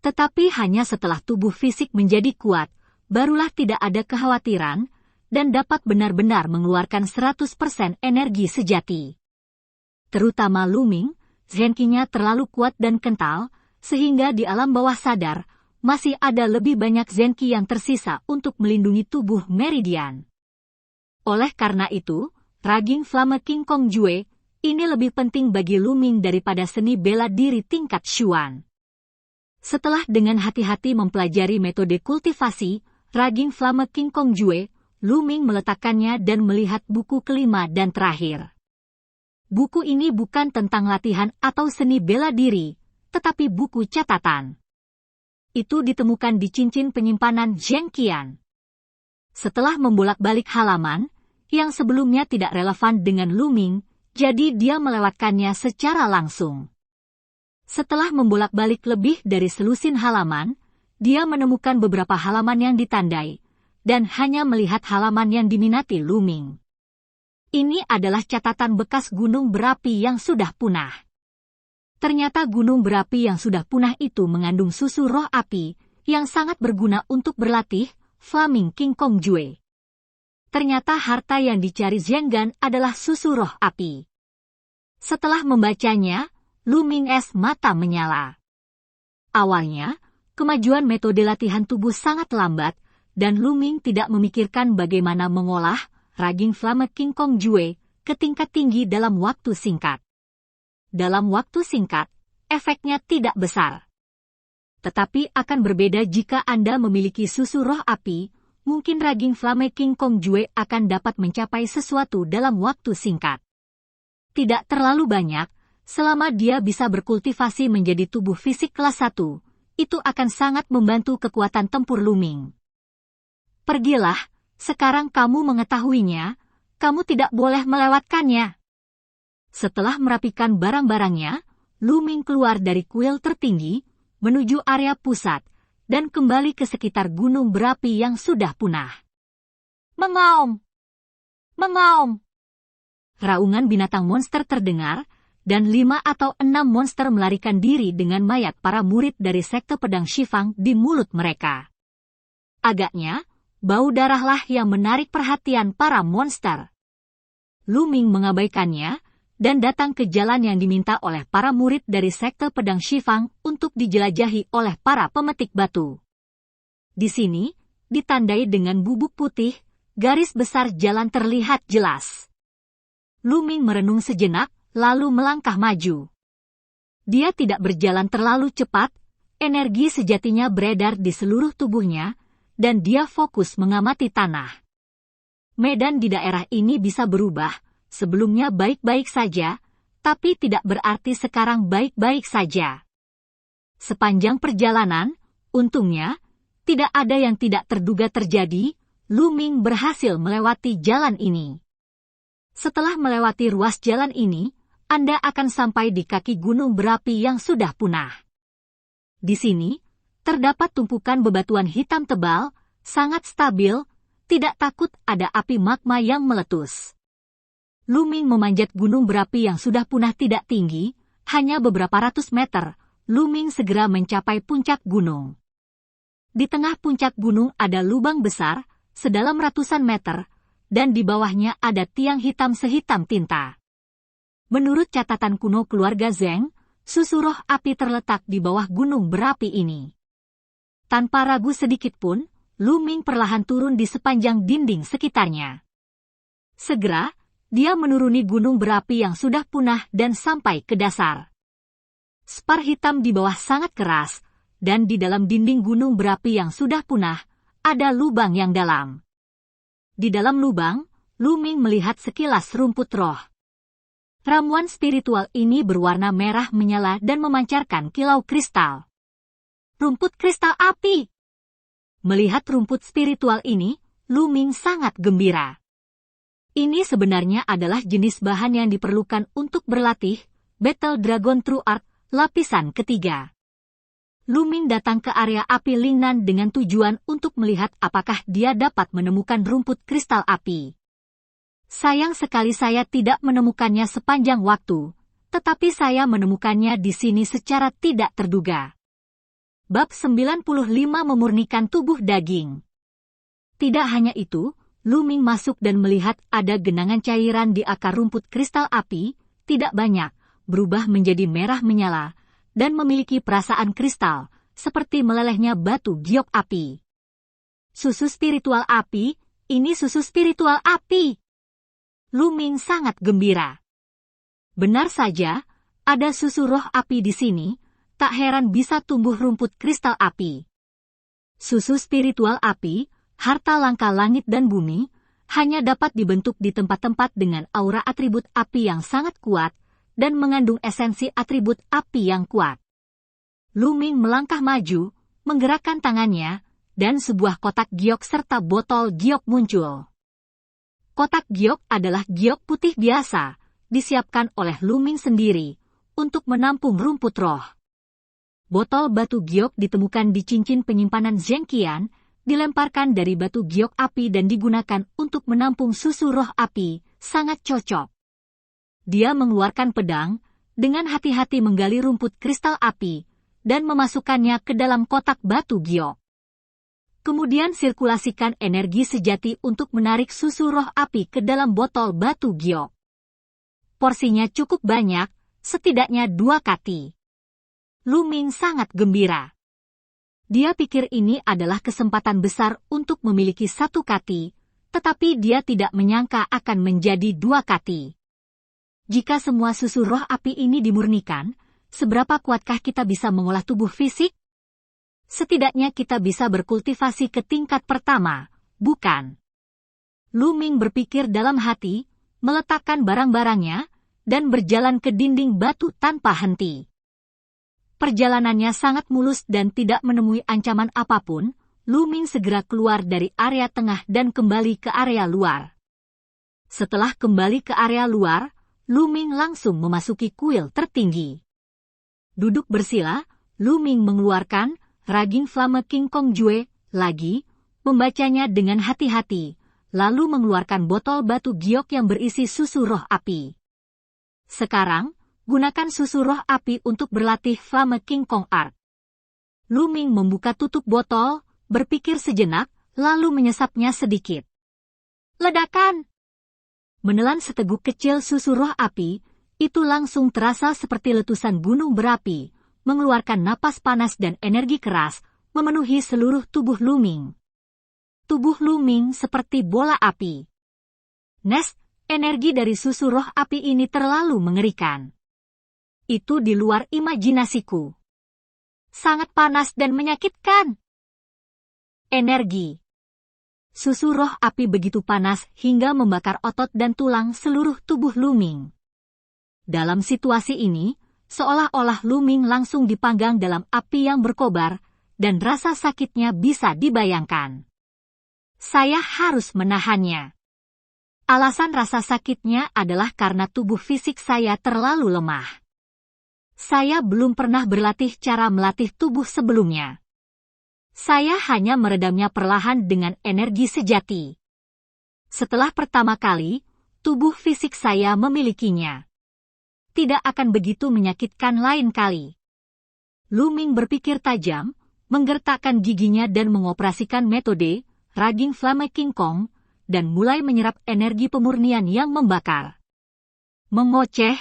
Tetapi hanya setelah tubuh fisik menjadi kuat, barulah tidak ada kekhawatiran, dan dapat benar-benar mengeluarkan 100% energi sejati. Terutama Lu Ming, Zenki-nya terlalu kuat dan kental, sehingga di alam bawah sadar, masih ada lebih banyak Zenki yang tersisa untuk melindungi tubuh meridian. Oleh karena itu, Raging Flame King Kong Jue, ini lebih penting bagi Lu Ming daripada seni bela diri tingkat Xuan. Setelah dengan hati-hati mempelajari metode kultivasi, Raging Flame King Kong Jue, Lu Ming meletakkannya dan melihat buku kelima dan terakhir. Buku ini bukan tentang latihan atau seni bela diri, tetapi buku catatan. Itu ditemukan di cincin penyimpanan Zheng Qian. Setelah membolak-balik halaman, yang sebelumnya tidak relevan dengan Lu Ming, jadi dia melewatkannya secara langsung. Setelah membolak-balik lebih dari selusin halaman, dia menemukan beberapa halaman yang ditandai, dan hanya melihat halaman yang diminati Lu Ming. Ini adalah catatan bekas gunung berapi yang sudah punah. Ternyata gunung berapi yang sudah punah itu mengandung susu roh api, yang sangat berguna untuk berlatih, Flaming King Kong Jue. Ternyata harta yang dicari Zheng Gan adalah susu roh api. Setelah membacanya, Lu Ming mata menyala. Awalnya, kemajuan metode latihan tubuh sangat lambat, dan Lu Ming tidak memikirkan bagaimana mengolah Raging Flame King Kong Jue ke tingkat tinggi dalam waktu singkat. Dalam waktu singkat, efeknya tidak besar. Tetapi akan berbeda jika Anda memiliki susu roh api, mungkin Raging Flame King Kong Jue akan dapat mencapai sesuatu dalam waktu singkat. Tidak terlalu banyak, selama dia bisa berkultivasi menjadi tubuh fisik kelas 1, itu akan sangat membantu kekuatan tempur Lu Ming. Pergilah, sekarang kamu mengetahuinya, kamu tidak boleh melewatkannya. Setelah merapikan barang-barangnya, Lu Ming keluar dari kuil tertinggi, menuju area pusat, dan kembali ke sekitar gunung berapi yang sudah punah. Mengaum! Mengaum! Raungan binatang monster terdengar, dan 5 atau 6 monster melarikan diri dengan mayat para murid dari sekte pedang Shifang di mulut mereka. Agaknya, bau darahlah yang menarik perhatian para monster. Lu Ming mengabaikannya, dan datang ke jalan yang diminta oleh para murid dari sekte pedang Shifang untuk dijelajahi oleh para pemetik batu. Di sini, ditandai dengan bubuk putih, garis besar jalan terlihat jelas. Lu Ming merenung sejenak, lalu melangkah maju. Dia tidak berjalan terlalu cepat, energi sejatinya beredar di seluruh tubuhnya, dan dia fokus mengamati tanah. Medan di daerah ini bisa berubah, sebelumnya baik-baik saja, tapi tidak berarti sekarang baik-baik saja. Sepanjang perjalanan, untungnya, tidak ada yang tidak terduga terjadi. Lu Ming berhasil melewati jalan ini. Setelah melewati ruas jalan ini, Anda akan sampai di kaki gunung berapi yang sudah punah. Di sini, terdapat tumpukan bebatuan hitam tebal, sangat stabil, tidak takut ada api magma yang meletus. Lu Ming memanjat gunung berapi yang sudah punah tidak tinggi, hanya beberapa ratus meter. Lu Ming segera mencapai puncak gunung. Di tengah puncak gunung ada lubang besar, sedalam ratusan meter, dan di bawahnya ada tiang hitam sehitam tinta. Menurut catatan kuno keluarga Zheng, susu roh api terletak di bawah gunung berapi ini. Tanpa ragu sedikit pun, Lu Ming perlahan turun di sepanjang dinding sekitarnya. Segera, dia menuruni gunung berapi yang sudah punah dan sampai ke dasar. Spar hitam di bawah sangat keras, dan di dalam dinding gunung berapi yang sudah punah, ada lubang yang dalam. Di dalam lubang, Lu Ming melihat sekilas rumput roh. Ramuan spiritual ini berwarna merah menyala dan memancarkan kilau kristal. Rumput kristal api! Melihat rumput spiritual ini, Lu Ming sangat gembira. Ini sebenarnya adalah jenis bahan yang diperlukan untuk berlatih, Battle Dragon True Art, lapisan ketiga. Lu Ming datang ke area api Lingnan dengan tujuan untuk melihat apakah dia dapat menemukan rumput kristal api. Sayang sekali saya tidak menemukannya sepanjang waktu, tetapi saya menemukannya di sini secara tidak terduga. Bab 95 memurnikan tubuh daging. Tidak hanya itu, Lu Ming masuk dan melihat ada genangan cairan di akar rumput kristal api, tidak banyak, berubah menjadi merah menyala, dan memiliki perasaan kristal, seperti melelehnya batu giok api. Susu spiritual api, ini susu spiritual api. Lu Ming sangat gembira. Benar saja, ada susu roh api di sini, tak heran bisa tumbuh rumput kristal api. Susu spiritual api, harta langka langit dan bumi, hanya dapat dibentuk di tempat-tempat dengan aura atribut api yang sangat kuat, dan mengandung esensi atribut api yang kuat. Lu Ming melangkah maju, menggerakkan tangannya, dan sebuah kotak giok serta botol giok muncul. Kotak giok adalah giok putih biasa, disiapkan oleh Lu Ming sendiri, untuk menampung rumput roh. Botol batu giok ditemukan di cincin penyimpanan Zheng Qian, dilemparkan dari batu giok api dan digunakan untuk menampung susu roh api, sangat cocok. Dia mengeluarkan pedang, dengan hati-hati menggali rumput kristal api, dan memasukkannya ke dalam kotak batu giok. Kemudian sirkulasikan energi sejati untuk menarik susu roh api ke dalam botol batu giok. Porsinya cukup banyak, setidaknya 2 kati. Lu Ming sangat gembira. Dia pikir ini adalah kesempatan besar untuk memiliki 1 kati, tetapi dia tidak menyangka akan menjadi 2 kati. Jika semua susu roh api ini dimurnikan, seberapa kuatkah kita bisa mengolah tubuh fisik? Setidaknya kita bisa berkultivasi ke tingkat pertama, bukan? Lu Ming berpikir dalam hati, meletakkan barang-barangnya, dan berjalan ke dinding batu tanpa henti. Perjalanannya sangat mulus dan tidak menemui ancaman apapun. Lu Ming segera keluar dari area tengah dan kembali ke area luar. Setelah kembali ke area luar, Lu Ming langsung memasuki kuil tertinggi. Duduk bersila, Lu Ming mengeluarkan Raging Flame King Kong Jue lagi, membacanya dengan hati-hati, lalu mengeluarkan botol batu giok yang berisi susu roh api. Sekarang, gunakan susu roh api untuk berlatih Flame King Kong Art. Lu Ming membuka tutup botol, berpikir sejenak, lalu menyesapnya sedikit. Ledakan! Menelan seteguk kecil susu roh api, itu langsung terasa seperti letusan gunung berapi, mengeluarkan napas panas dan energi keras, memenuhi seluruh tubuh Lu Ming. Tubuh Lu Ming seperti bola api. Nest, energi dari susu roh api ini terlalu mengerikan. Itu di luar imajinasiku. Sangat panas dan menyakitkan. Energi. Susu roh api begitu panas hingga membakar otot dan tulang seluruh tubuh Luming. Dalam situasi ini, seolah-olah Luming langsung dipanggang dalam api yang berkobar, dan rasa sakitnya bisa dibayangkan. Saya harus menahannya. Alasan rasa sakitnya adalah karena tubuh fisik saya terlalu lemah. Saya belum pernah berlatih cara melatih tubuh sebelumnya. Saya hanya meredamnya perlahan dengan energi sejati. Setelah pertama kali, tubuh fisik saya memilikinya. Tidak akan begitu menyakitkan lain kali. Luming berpikir tajam, menggertakkan giginya dan mengoperasikan metode Raging Flame King Kong, dan mulai menyerap energi pemurnian yang membakar. Mengoceh,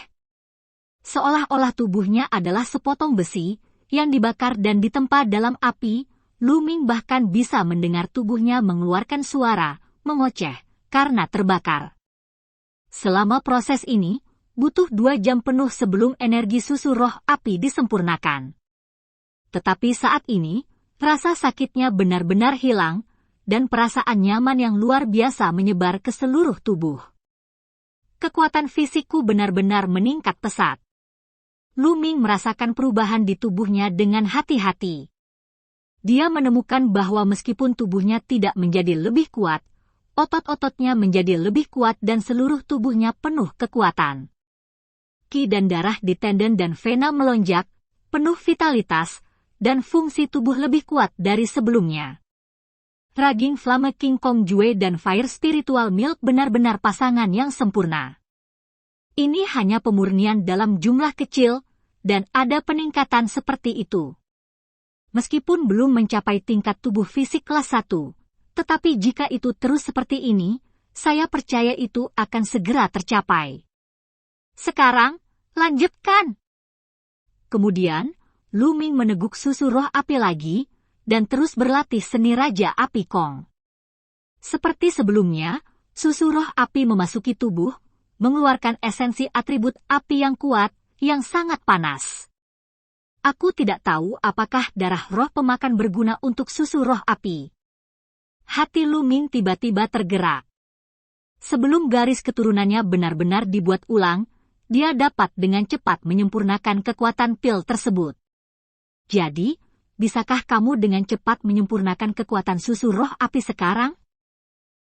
seolah-olah tubuhnya adalah sepotong besi yang dibakar dan ditempa dalam api. Luming bahkan bisa mendengar tubuhnya mengeluarkan suara mengoceh karena terbakar. Selama proses ini, butuh 2 jam penuh sebelum energi susu roh api disempurnakan. Tetapi saat ini, rasa sakitnya benar-benar hilang, dan perasaan nyaman yang luar biasa menyebar ke seluruh tubuh. Kekuatan fisikku benar-benar meningkat pesat. Luming merasakan perubahan di tubuhnya dengan hati-hati. Dia menemukan bahwa meskipun tubuhnya tidak menjadi lebih kuat, otot-ototnya menjadi lebih kuat dan seluruh tubuhnya penuh kekuatan. Ki dan darah di tendon dan vena melonjak, penuh vitalitas, dan fungsi tubuh lebih kuat dari sebelumnya. Raging Flame King Kong Jue dan Fire Spiritual Milk benar-benar pasangan yang sempurna. Ini hanya pemurnian dalam jumlah kecil, dan ada peningkatan seperti itu. Meskipun belum mencapai tingkat tubuh fisik kelas 1, tetapi jika itu terus seperti ini, saya percaya itu akan segera tercapai. Sekarang, lanjutkan. Kemudian, Luming meneguk susu roh api lagi, dan terus berlatih seni Raja Api Kong. Seperti sebelumnya, susu roh api memasuki tubuh, mengeluarkan esensi atribut api yang kuat, yang sangat panas. Aku tidak tahu apakah darah roh pemakan berguna untuk susu roh api. Hati Luming tiba-tiba tergerak. Sebelum garis keturunannya benar-benar dibuat ulang, dia dapat dengan cepat menyempurnakan kekuatan pil tersebut. Jadi, bisakah kamu dengan cepat menyempurnakan kekuatan susu roh api sekarang?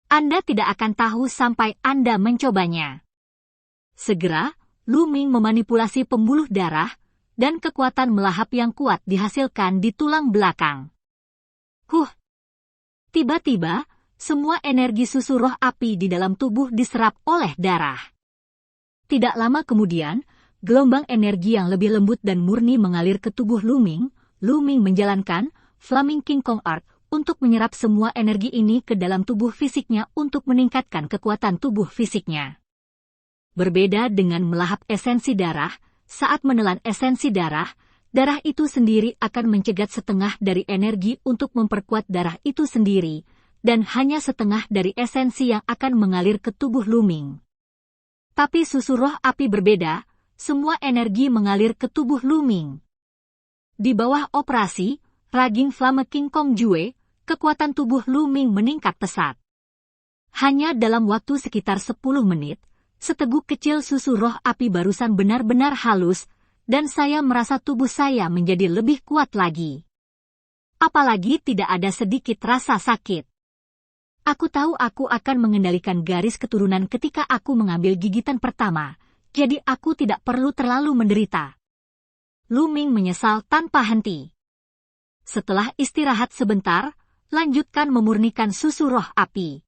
Anda tidak akan tahu sampai Anda mencobanya. Segera, Luming memanipulasi pembuluh darah, dan kekuatan melahap yang kuat dihasilkan di tulang belakang. Tiba-tiba, semua energi susu roh api di dalam tubuh diserap oleh darah. Tidak lama kemudian, gelombang energi yang lebih lembut dan murni mengalir ke tubuh Luming. Luming menjalankan Flaming King Kong Art untuk menyerap semua energi ini ke dalam tubuh fisiknya untuk meningkatkan kekuatan tubuh fisiknya. Berbeda dengan melahap esensi darah, saat menelan esensi darah itu sendiri akan mencegat setengah dari energi untuk memperkuat darah itu sendiri, dan hanya setengah dari esensi yang akan mengalir ke tubuh Luming. Tapi susu roh api berbeda, semua energi mengalir ke tubuh Luming. Di bawah operasi, Raging Flame King Kong Jue, kekuatan tubuh Luming meningkat pesat. Hanya dalam waktu sekitar 10 menit, seteguk kecil susu roh api barusan benar-benar halus, dan saya merasa tubuh saya menjadi lebih kuat lagi. Apalagi tidak ada sedikit rasa sakit. Aku tahu aku akan mengendalikan garis keturunan ketika aku mengambil gigitan pertama, jadi aku tidak perlu terlalu menderita. Luming menyesal tanpa henti. Setelah istirahat sebentar, lanjutkan memurnikan susu roh api.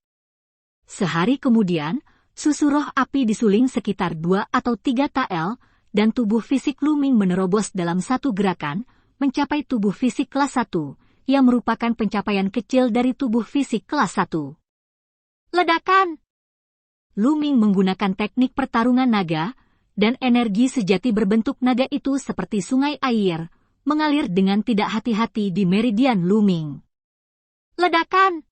Sehari kemudian, susu roh api disuling sekitar 2 atau 3 TL, dan tubuh fisik Luming menerobos dalam satu gerakan, mencapai tubuh fisik kelas 1, yang merupakan pencapaian kecil dari tubuh fisik kelas 1. Ledakan! Luming menggunakan teknik pertarungan naga, dan energi sejati berbentuk naga itu seperti sungai air, mengalir dengan tidak hati-hati di meridian Luming. Ledakan!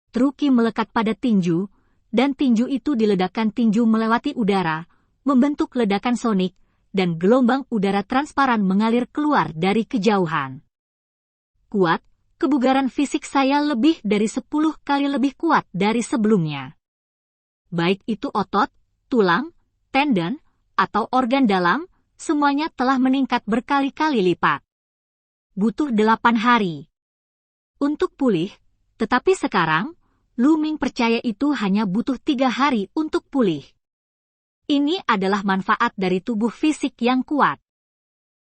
Truki melekat pada tinju, dan tinju itu diledakkan tinju melewati udara, membentuk ledakan sonik, dan gelombang udara transparan mengalir keluar dari kejauhan. Kuat, kebugaran fisik saya lebih dari 10 kali lebih kuat dari sebelumnya. Baik itu otot, tulang, tendon, atau organ dalam, semuanya telah meningkat berkali-kali lipat. Butuh 8 hari untuk pulih, tetapi sekarang, Lu Ming percaya itu hanya butuh 3 hari untuk pulih. Ini adalah manfaat dari tubuh fisik yang kuat.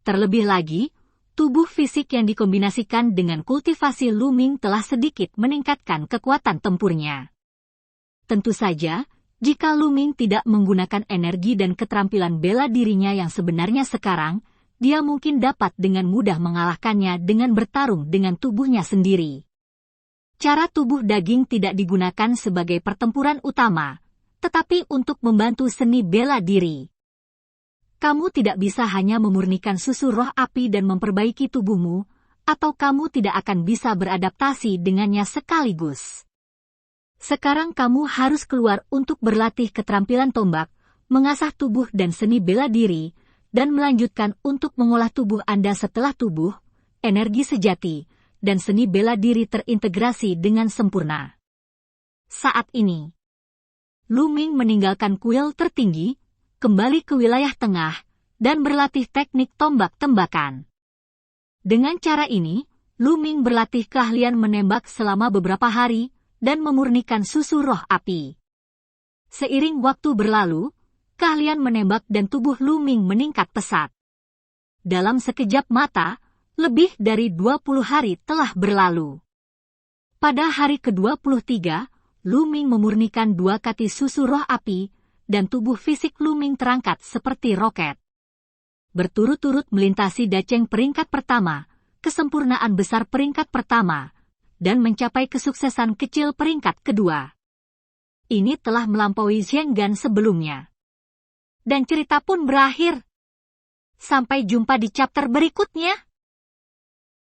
Terlebih lagi, tubuh fisik yang dikombinasikan dengan kultivasi Lu Ming telah sedikit meningkatkan kekuatan tempurnya. Tentu saja, jika Lu Ming tidak menggunakan energi dan keterampilan bela dirinya yang sebenarnya sekarang, dia mungkin dapat dengan mudah mengalahkannya dengan bertarung dengan tubuhnya sendiri. Cara tubuh daging tidak digunakan sebagai pertempuran utama, tetapi untuk membantu seni bela diri. Kamu tidak bisa hanya memurnikan susu roh api dan memperbaiki tubuhmu, atau kamu tidak akan bisa beradaptasi dengannya sekaligus. Sekarang kamu harus keluar untuk berlatih keterampilan tombak, mengasah tubuh dan seni bela diri, dan melanjutkan untuk mengolah tubuh Anda setelah tubuh, energi sejati, dan seni bela diri terintegrasi dengan sempurna. Saat ini, Lu Ming meninggalkan kuil tertinggi, kembali ke wilayah tengah, dan berlatih teknik tombak tembakan. Dengan cara ini, Lu Ming berlatih keahlian menembak selama beberapa hari, dan memurnikan susu roh api. Seiring waktu berlalu, keahlian menembak dan tubuh Lu Ming meningkat pesat. Dalam sekejap mata, lebih dari 20 hari telah berlalu. Pada hari ke-23, Lu Ming memurnikan 2 kati susu roh api, dan tubuh fisik Lu Ming terangkat seperti roket. Berturut-turut melintasi daceng peringkat pertama, kesempurnaan besar peringkat pertama, dan mencapai kesuksesan kecil peringkat kedua. Ini telah melampaui Zhenggan sebelumnya. Dan cerita pun berakhir. Sampai jumpa di chapter berikutnya.